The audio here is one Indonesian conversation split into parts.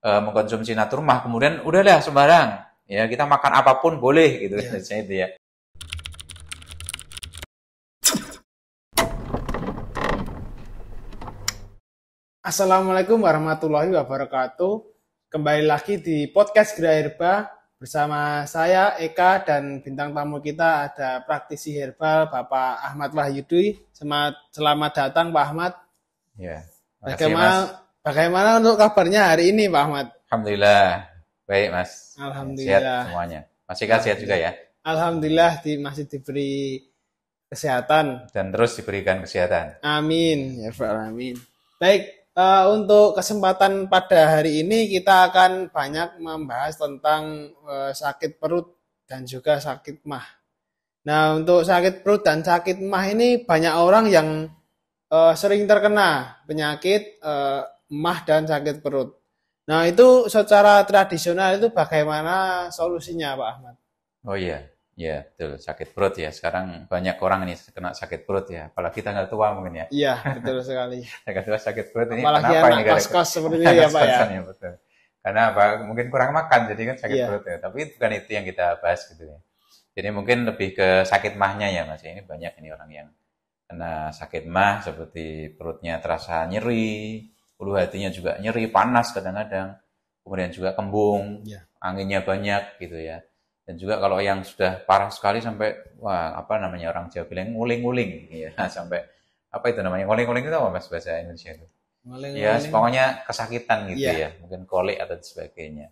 mengkonsumsi naturmah, kemudian udahlah sembarang, ya kita makan apapun boleh gitu, misalnya itu ya. Assalamualaikum warahmatullahi wabarakatuh. Kembali lagi di podcast Gerak Herba bersama saya Eka dan bintang tamu kita ada praktisi herbal Bapak Ahmad Wahyudi. Selamat datang Pak Ahmad. Ya, makasih Mas. Bagaimana untuk kabarnya hari ini Pak Ahmad? Alhamdulillah baik Mas. Alhamdulillah. Sehat semuanya. Masih sehat juga ya? Alhamdulillah masih diberi kesehatan dan terus diberikan kesehatan. Amin ya Rabbal alamin. Baik. Untuk kesempatan pada hari ini kita akan banyak membahas tentang sakit perut dan juga sakit mah. Nah, untuk sakit perut dan sakit mah ini banyak orang yang sering terkena penyakit mah dan sakit perut. Nah, itu secara tradisional itu bagaimana solusinya Pak Ahmad? Oh iya, ya betul, sakit perut ya. Sekarang banyak orang ini kena sakit perut ya. Apalagi tanggal tua mungkin ya. Iya, betul sekali. Tanggal tua sakit perut ini apalagi kenapa ini? Apalagi kos-kos seperti itu ya Pak ya. Ya betul. Karena apa? Mungkin kurang makan jadi kan sakit perut ya. Tapi bukan itu yang kita bahas gitu ya. Jadi mungkin lebih ke sakit mahnya ya Mas. Ini banyak ini orang yang kena sakit mah seperti perutnya terasa nyeri, ulu hatinya juga nyeri, panas kadang-kadang. Kemudian juga kembung, anginnya banyak gitu ya. Dan juga kalau yang sudah parah sekali sampai wah apa namanya orang Jawa bilang nguling-nguling ya sampai apa itu namanya nguling-nguling itu apa Mas bahasa Indonesia itu? Ya pokoknya kesakitan gitu ya, mungkin kolik atau sebagainya.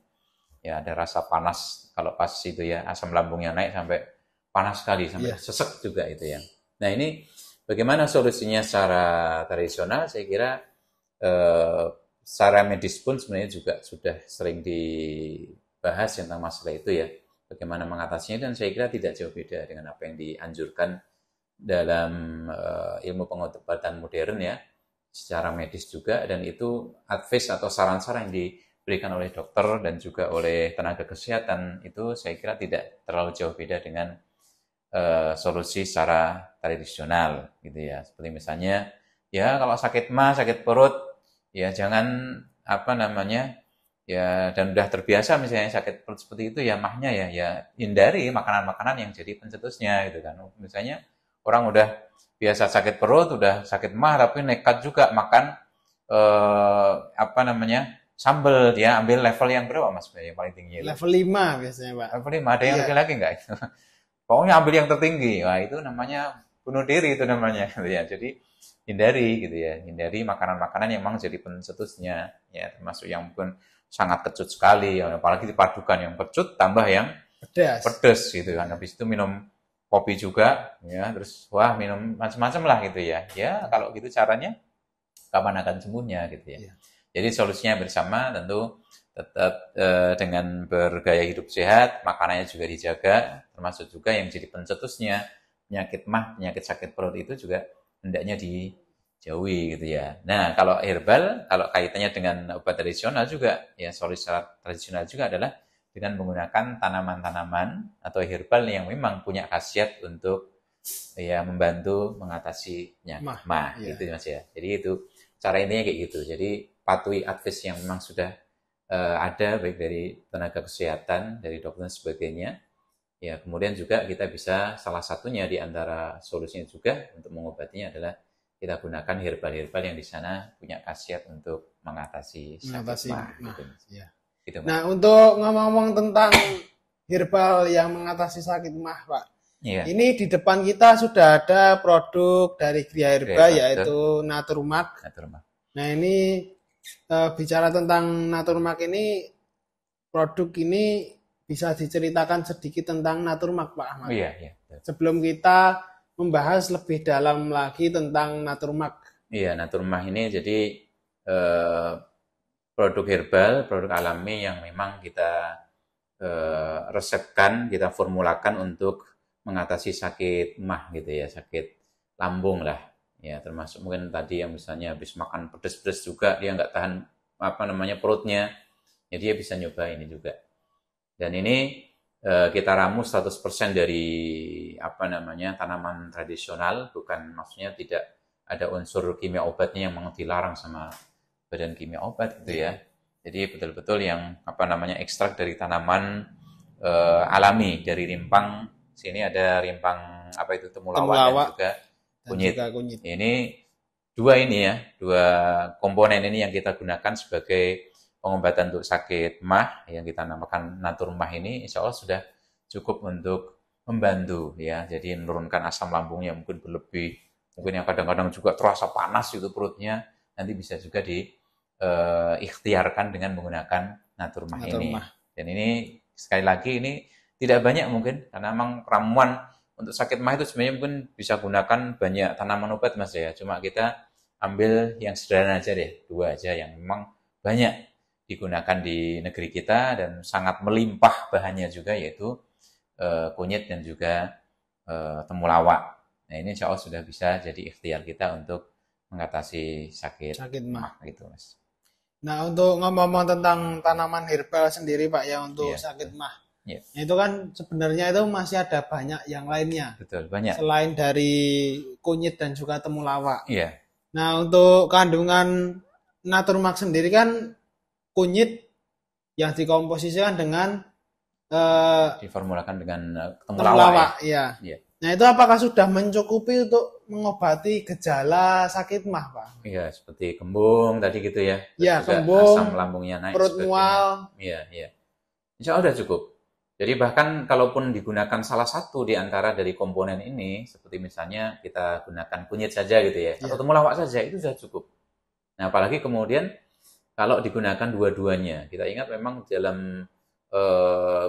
Ya ada rasa panas kalau pas itu ya asam lambungnya naik sampai panas sekali sampai sesek juga itu ya. Nah ini bagaimana solusinya secara tradisional? Saya kira secara medis pun sebenarnya juga sudah sering dibahas tentang masalah itu ya. Bagaimana mengatasinya dan saya kira tidak jauh beda dengan apa yang dianjurkan dalam ilmu pengobatan modern ya secara medis juga dan itu advice atau saran-saran yang diberikan oleh dokter dan juga oleh tenaga kesehatan itu saya kira tidak terlalu jauh beda dengan solusi secara tradisional gitu ya seperti misalnya ya kalau sakit mah sakit perut ya jangan apa namanya ya dan udah terbiasa misalnya sakit perut seperti itu ya mahnya ya hindari makanan-makanan yang jadi pencetusnya gitu kan misalnya orang udah biasa sakit perut udah sakit mah tapi nekat juga makan apa namanya sambal dia ambil level yang berapa Mas yang paling tinggi level 5 biasanya Pak level 5 ada yang lebih lagi nggak itu pokoknya ambil yang tertinggi wah itu namanya bunuh diri itu namanya ya jadi hindari gitu ya hindari makanan-makanan yang memang jadi pencetusnya ya termasuk yang pun sangat kecut sekali, apalagi dipadukan yang kecut tambah yang pedas gitu kan. Habis itu minum kopi juga, ya terus wah minum macam-macam lah gitu ya. Ya kalau gitu caranya kapan akan sembuhnya gitu ya. Jadi solusinya bersama tentu tetap dengan bergaya hidup sehat, makanannya juga dijaga, termasuk juga yang jadi pencetusnya penyakit mah, penyakit sakit perut itu juga hendaknya dijauhi gitu ya. Nah, kalau herbal, kalau kaitannya dengan obat tradisional juga, ya solusi tradisional juga adalah dengan menggunakan tanaman-tanaman atau herbal yang memang punya khasiat untuk ya membantu mengatasi penyakit mah gitu Mas ya. Jadi itu cara intinya kayak gitu. Jadi patuhi advice yang memang sudah ada baik dari tenaga kesehatan, dari dokter dan sebagainya. Ya, kemudian juga kita bisa salah satunya di antara solusinya juga untuk mengobatinya adalah kita gunakan herbal-herbal yang di sana punya khasiat untuk mengatasi sakit mah. Gitu. Ya. Gitu, nah, untuk ngomong-ngomong tentang herbal yang mengatasi sakit mah, Pak. Iya. Ini di depan kita sudah ada produk dari Gria Herba yaitu Naturmark. Nah, ini bicara tentang Naturmark ini produk ini bisa diceritakan sedikit tentang Naturmark Pak Ahmad. Oh, iya. Sebelum kita membahas lebih dalam lagi tentang Naturmark. Iya, Naturmark ini jadi produk herbal, produk alami yang memang kita resepkan, kita formulakan untuk mengatasi sakit mah gitu ya, sakit lambung lah. Ya, termasuk mungkin tadi yang misalnya habis makan pedes-pedes juga dia nggak tahan apa namanya perutnya. Ya dia bisa nyoba ini juga. Dan ini kita ramu 100% dari apa namanya tanaman tradisional, bukan maksudnya tidak ada unsur kimia obatnya yang memang dilarang sama badan kimia obat gitu ya. Jadi betul-betul yang apa namanya ekstrak dari tanaman alami dari rimpang. Sini ada rimpang apa itu temulawak dan Temulawak juga dan kunyit. juga kunyit. Ini dua komponen ini yang kita gunakan sebagai pengobatan untuk sakit mah yang kita namakan natur mah ini insya Allah sudah cukup untuk membantu ya. Jadi menurunkan asam lambungnya mungkin berlebih, mungkin yang kadang-kadang juga terasa panas itu perutnya, nanti bisa juga ikhtiarkan dengan menggunakan naturmah Natur ini. mah. Dan ini sekali lagi ini tidak banyak mungkin karena memang ramuan untuk sakit mah itu sebenarnya mungkin bisa gunakan banyak tanaman obat Mas ya. Cuma kita ambil yang sederhana aja deh, 2 aja yang memang banyak digunakan di negeri kita dan sangat melimpah bahannya juga yaitu kunyit dan juga temulawak. Nah ini insya Allah sudah bisa jadi ikhtiar kita untuk mengatasi sakit Sakit mah. mah gitu Mas. Nah, untuk ngomong-ngomong tentang tanaman herbal sendiri, Pak, ya untuk Iya, sakit mah. iya, Itu kan sebenarnya itu masih ada banyak yang lainnya betul banyak. selain dari kunyit dan juga temulawak. Iya, Nah, untuk kandungan naturmak sendiri kan kunyit yang dikomposisikan dengan diformulakan dengan temulawak ya. temulawak, iya. Iya, Nah, itu apakah sudah mencukupi untuk mengobati gejala sakit mah, Pak? iya seperti kembung tadi gitu ya. Terus Ya, juga kembung, asam lambungnya naik perut sebagainya. mual. Iya, iya. Insya Allah udah cukup. Jadi bahkan kalaupun digunakan salah satu di antara dari komponen ini, seperti misalnya kita gunakan kunyit saja gitu ya, atau Ya, temulawak saja, itu sudah cukup. Nah, apalagi kemudian kalau digunakan dua-duanya, kita ingat memang dalam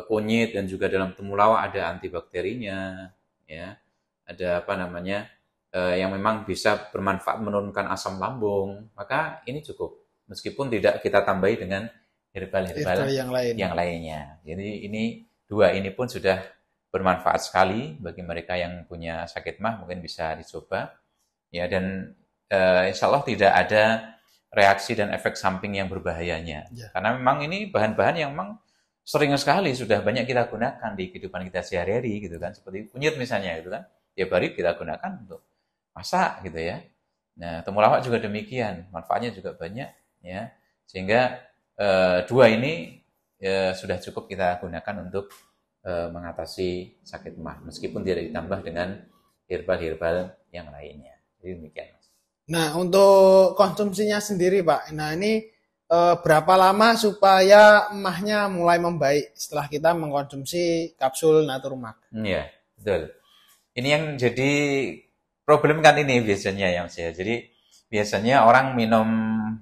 kunyit dan juga dalam temulawak ada antibakterinya, ya, ada apa namanya yang memang bisa bermanfaat menurunkan asam lambung, maka ini cukup. Meskipun tidak kita tambahi dengan herbal herbal-herbal yang lain. yang lainnya. Jadi ini dua ini pun sudah bermanfaat sekali bagi mereka yang punya sakit mah mungkin bisa dicoba ya dan insya Allah tidak ada reaksi dan efek samping yang berbahayanya Ya. karena memang ini bahan-bahan yang memang sering sekali sudah banyak kita gunakan di kehidupan kita sehari-hari gitu kan seperti kunyit misalnya gitu kan tiap hari kita gunakan untuk masak gitu ya. Nah temulawak juga demikian manfaatnya juga banyak ya sehingga dua ini sudah cukup kita gunakan untuk mengatasi sakit mah meskipun tidak ditambah dengan herbal-herbal yang lainnya. Jadi demikian. Nah, untuk konsumsinya sendiri, Pak. Nah, ini berapa lama supaya emahnya mulai membaik setelah kita mengkonsumsi kapsul Naturmak? Iya, betul. Ini yang jadi problem kan ini biasanya yang saya. Jadi biasanya orang minum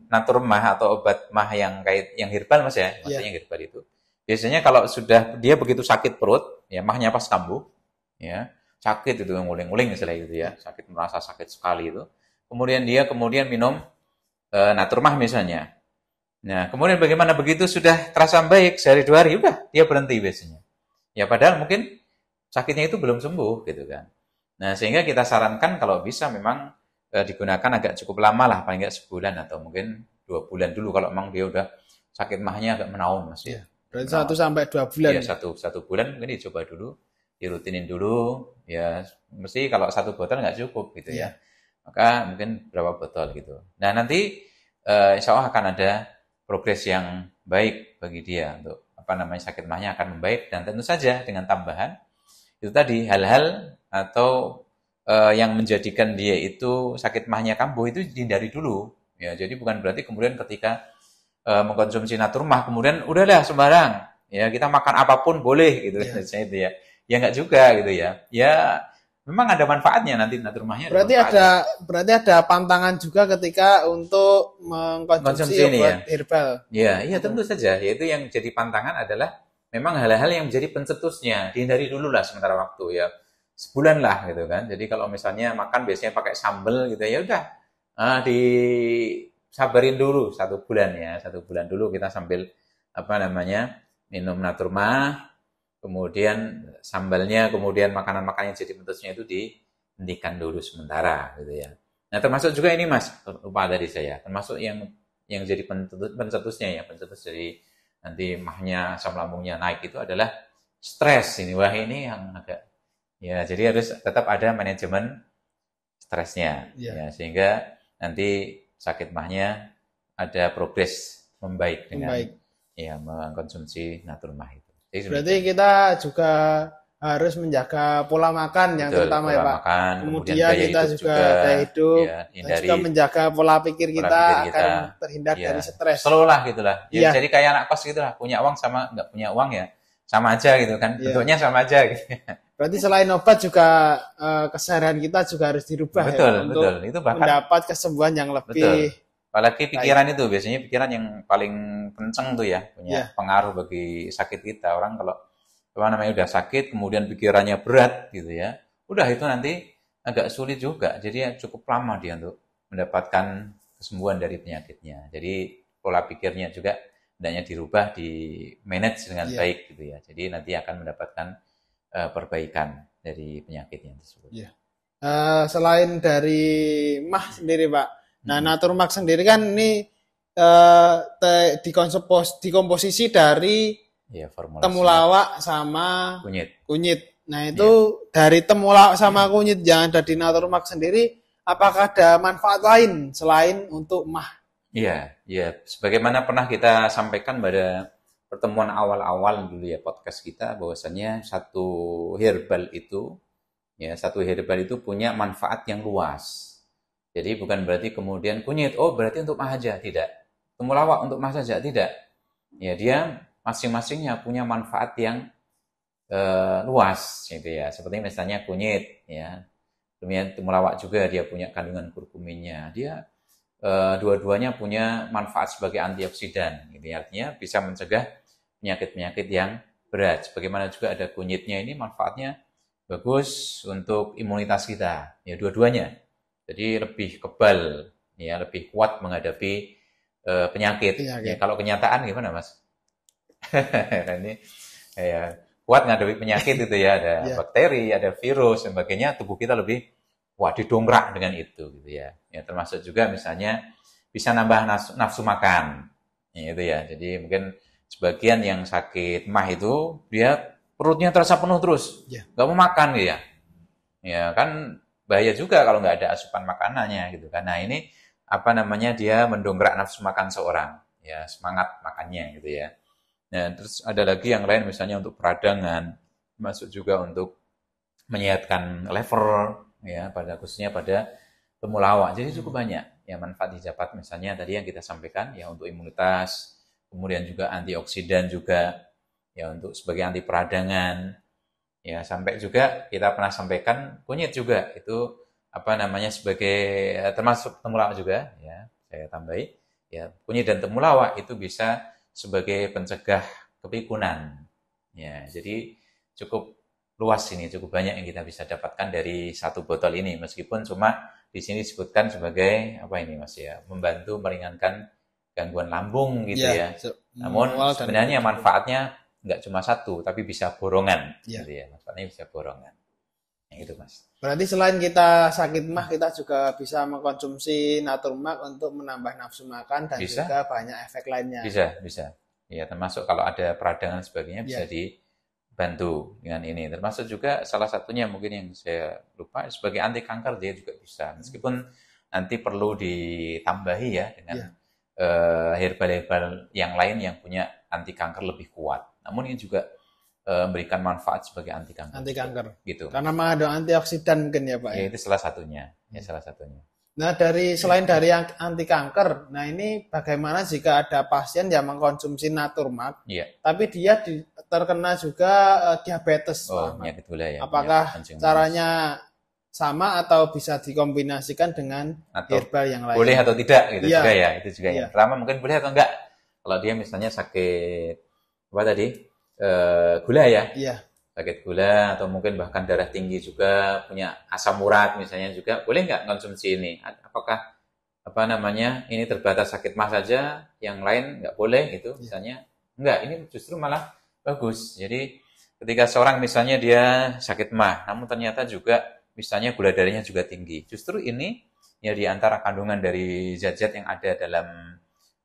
naturmah atau obat mah yang yang herbal Mas ya, Ya, maksudnya herbal itu. Biasanya kalau sudah dia begitu sakit perut, ya mahnya pas kambuh, ya sakit itu nguling-nguling misalnya gitu ya, sakit merasa sakit sekali itu. Kemudian dia minum naturmah misalnya. Nah, kemudian bagaimana begitu sudah terasa baik sehari 2 hari, udah dia berhenti biasanya. Ya padahal mungkin sakitnya itu belum sembuh gitu kan. Nah, sehingga kita sarankan kalau bisa memang digunakan agak cukup lama lah, paling nggak sebulan atau mungkin 2 bulan dulu kalau memang dia udah sakit mahnya agak menaun mas ya. ya. Berarti Menaun. 1 sampai 2 bulan. Iya satu bulan mungkin dicoba dulu, dirutinin dulu. Ya mesti kalau 1 botol nggak cukup gitu ya. Ya. Maka mungkin berapa botol gitu. Nah nanti insya Allah akan ada progres yang baik bagi dia untuk apa namanya sakit mahnya akan membaik dan tentu saja dengan tambahan itu tadi hal-hal atau yang menjadikan dia itu sakit mahnya kambuh itu dihindari dulu ya jadi bukan berarti kemudian ketika mengkonsumsi naturmah kemudian udahlah sembarang ya kita makan apapun boleh gitu Ya. itu ya ya nggak juga gitu ya ya memang ada manfaatnya nanti naturmahnya ada Berarti manfaatnya berarti ada pantangan juga ketika untuk konsumsi mengkonsumsi ini ya obat herbal. ya iya tentu saja yaitu yang jadi pantangan adalah memang hal-hal yang menjadi pencetusnya dihindari dulu lah sementara waktu ya sebulan lah gitu kan jadi kalau misalnya makan biasanya pakai sambal gitu ya udah disabarin dulu 1 bulan ya 1 bulan dulu kita sambil apa namanya minum naturmah kemudian sambalnya kemudian makanan-makanan yang jadi pencetusnya itu dihentikan dulu sementara gitu ya nah termasuk juga ini mas lupa dari saya termasuk yang jadi pencetusnya ya pencetus dari nanti mahnya asam lambungnya naik itu adalah stres ini wah ini yang agak ya jadi harus tetap ada manajemen stresnya Ya. ya sehingga nanti sakit mahnya ada progres membaik dengan Membaik. ya mengkonsumsi Naturmah itu. Jadi Berarti demikian. kita juga harus menjaga pola makan yang Betul, terutama ya pola Pak. makan, kemudian Kemudian gaya kita hidup juga juga, gaya hidup ya dan juga hindari menjaga pola pikir pola kita pikir agar kita, terhindar ya dari stres. slow lah gitulah. Ya, Iya, jadi kayak anak kos gitulah, punya uang sama nggak punya uang ya sama aja gitu kan, iya. bentuknya sama aja gitu. Berarti selain obat juga keseharian kita juga harus dirubah ya Betul, Pak untuk betul. Itu bahkan mendapat kesembuhan yang lebih betul. Apalagi baik. pikiran itu biasanya pikiran yang paling kenceng tuh ya, punya Iya, pengaruh bagi sakit kita. Orang kalau apa namanya udah sakit, kemudian pikirannya berat gitu ya, udah itu nanti agak sulit juga. Jadi ya cukup lama dia untuk mendapatkan kesembuhan dari penyakitnya. Jadi pola pikirnya juga hendaknya dirubah, di manage dengan iya, baik gitu ya. Jadi nanti akan mendapatkan perbaikan dari penyakitnya tersebut. iya. Selain dari mah sendiri Pak, nah Mm-mm. Naturmak sendiri kan ini dikomposisi dari Ya, formulasinya temulawak sama kunyit. kunyit. Nah itu Iya. dari temulawak sama kunyit yang ada di Naturmak sendiri, apakah ada manfaat lain selain untuk mah? Iya, iya. Sebagaimana pernah kita sampaikan pada pertemuan awal-awal dulu ya podcast kita, bahwasannya satu herbal itu punya manfaat yang luas. Jadi bukan berarti kemudian kunyit, oh berarti untuk mah aja, tidak. Temulawak untuk mah saja, tidak. Ya dia masing-masingnya punya manfaat yang luas, gitu ya. Seperti misalnya kunyit, ya. Kemudian temulawak juga dia punya kandungan kurkuminnya. Dia dua-duanya punya manfaat sebagai antioksidan. Gitu. Artinya bisa mencegah penyakit-penyakit yang berat. Sebagaimana juga ada kunyitnya ini manfaatnya bagus untuk imunitas kita. Ya dua-duanya. Jadi lebih kebal, ya lebih kuat menghadapi penyakit. Ya Penyakit. kalau kenyataan gimana Mas? Ini ya, kuat menghadapi penyakit itu ya, ada Ya, bakteri, ada virus, dan sebagainya, tubuh kita lebih wah didongkrak dengan itu gitu ya. Ya termasuk juga misalnya bisa nambah nafsu makan. Ya, itu ya. Jadi mungkin sebagian yang sakit mah itu dia perutnya terasa penuh terus, ya, nggak mau makan gitu ya. Ya kan bahaya juga kalau nggak ada asupan makanannya gitu kan. Nah ini apa namanya dia mendongkrak nafsu makan seorang, ya semangat makannya gitu ya. Nah, terus ada lagi yang lain misalnya untuk peradangan, masuk juga untuk menyehatkan lever, ya pada khususnya pada temulawak. Jadi cukup banyak ya manfaat didapat misalnya tadi yang kita sampaikan ya untuk imunitas, kemudian juga antioksidan juga ya untuk sebagai anti peradangan, ya sampai juga kita pernah sampaikan kunyit juga itu apa namanya sebagai termasuk temulawak juga ya saya tambahi ya kunyit dan temulawak itu bisa sebagai pencegah kepikunan ya jadi cukup luas ini cukup banyak yang kita bisa dapatkan dari satu botol ini meskipun cuma di sini disebutkan sebagai apa ini Mas ya membantu meringankan gangguan lambung gitu ya. ya namun Manual dan sebenarnya manfaatnya nggak cuma satu, tapi bisa borongan. ya. Gitu ya, manfaatnya bisa borongan. Yang itu, Mas. Berarti selain kita sakit mah, kita juga bisa mengkonsumsi Naturmak untuk menambah nafsu makan dan Bisa, juga banyak efek lainnya. bisa. Ya, termasuk kalau ada peradangan sebagainya bisa Ya, dibantu dengan ini. Termasuk juga salah satunya mungkin yang saya lupa sebagai anti kanker dia juga bisa. Meskipun nanti perlu ditambahi ya dengan ya, herbal-herbal yang lain yang punya anti kanker lebih kuat. Namun ini juga memberikan manfaat sebagai anti kanker. anti kanker. Gitu. Karena mengandung antioksidan mungkin ya Pak Ya ya. itu salah satunya. Ya salah satunya. Nah, selain dari yang anti kanker, nah ini bagaimana jika ada pasien yang mengkonsumsi Naturmak, Iya. tapi dia terkena juga diabetes, Pak Oh, Ahmad. penyakit gula ya. Apakah Penyakit pancing caranya sama atau bisa dikombinasikan dengan atau herbal yang lain? boleh atau tidak gitu Iya, juga ya. Itu juga iya, yang pertama mungkin boleh atau enggak. Kalau dia misalnya sakit apa tadi? Gula ya. iya, Sakit gula atau mungkin bahkan darah tinggi juga, punya asam urat misalnya juga, boleh nggak konsumsi ini? Apakah apa namanya ini terbatas sakit mah saja, yang lain nggak boleh gitu iya, misalnya? Enggak, ini justru malah bagus. Jadi ketika seorang misalnya dia sakit mah, namun ternyata juga misalnya gula darahnya juga tinggi, justru ini ya di antara kandungan dari zat-zat yang ada dalam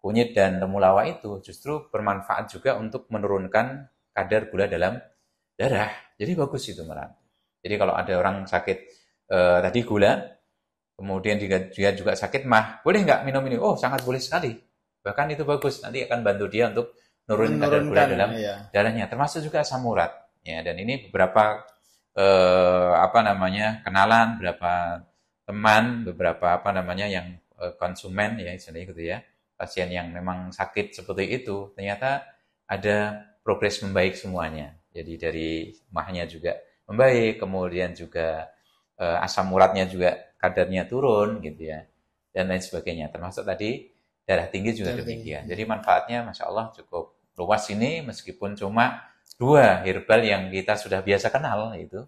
kunyit dan temulawak itu justru bermanfaat juga untuk menurunkan kadar gula dalam darah. Jadi bagus itu malah. Jadi kalau ada orang sakit tadi gula, kemudian dia juga sakit mah, boleh nggak minum ini? Oh, sangat boleh sekali. Bahkan itu bagus, nanti akan bantu dia untuk nurunin kadar gula Menurunkan, dalam ya. darahnya, termasuk juga asam urat. Ya, dan ini beberapa apa namanya kenalan, beberapa teman, beberapa apa namanya yang konsumen ya istilahnya gitu ya, pasien yang memang sakit seperti itu, ternyata ada progres membaik semuanya. Jadi dari mahnya juga membaik, kemudian juga asam uratnya juga kadarnya turun gitu ya, dan lain sebagainya. Termasuk tadi darah tinggi juga Darah tinggi. demikian. Jadi manfaatnya Masya Allah cukup luas ini, meskipun cuma dua herbal yang kita sudah biasa kenal, yaitu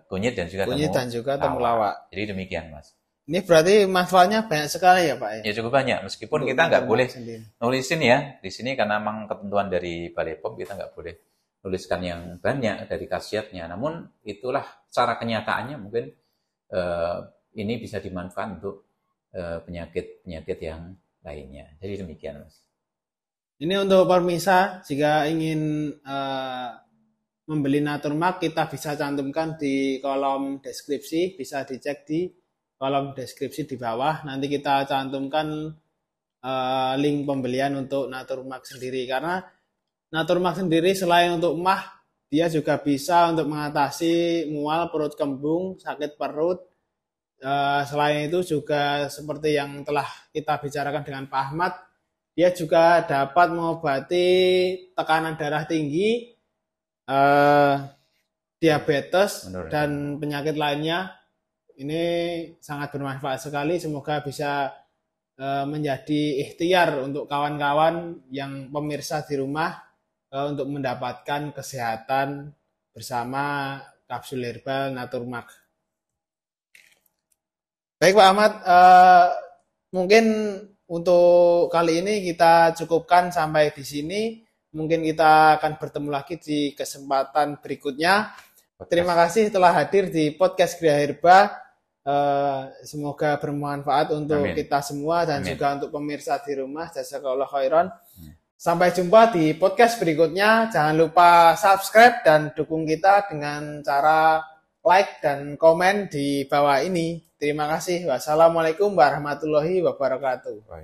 kunyit dan juga Kunyit dan juga temulawak. Jadi demikian Mas. Ini berarti manfaatnya banyak sekali ya Pak ya? Ya cukup banyak, meskipun Untuk kita nggak boleh sendiri. nulisin ya di sini karena memang ketentuan dari Balai POM, kita nggak boleh nuliskan yang banyak dari khasiatnya. Namun itulah cara kenyataannya, mungkin ini bisa dimanfaatkan untuk penyakit-penyakit yang lainnya. Jadi demikian Mas. Ini untuk pemirsa, jika ingin membeli Naturmark, kita bisa cantumkan di kolom deskripsi, bisa dicek di kolom deskripsi di bawah. Nanti kita cantumkan link pembelian untuk Naturmark sendiri, karena Naturmark sendiri selain untuk emah, dia juga bisa untuk mengatasi mual, perut kembung, sakit perut. Selain itu juga seperti yang telah kita bicarakan dengan Pak Ahmad, dia juga dapat mengobati tekanan darah tinggi, diabetes, dan penyakit lainnya. Ini sangat bermanfaat sekali. Semoga bisa menjadi ikhtiar untuk kawan-kawan yang pemirsa di rumah untuk mendapatkan kesehatan bersama kapsul herbal Naturmark. Baik Pak Ahmad, mungkin untuk kali ini kita cukupkan sampai di sini. Mungkin kita akan bertemu lagi di kesempatan berikutnya. Terima kasih telah hadir di podcast Gria Herba. Semoga bermanfaat untuk kita semua dan juga untuk pemirsa di rumah. Jazakallahu khairan. Sampai jumpa di podcast berikutnya. Jangan lupa subscribe dan dukung kita dengan cara like dan komen di bawah ini. Terima kasih. Wassalamualaikum warahmatullahi wabarakatuh.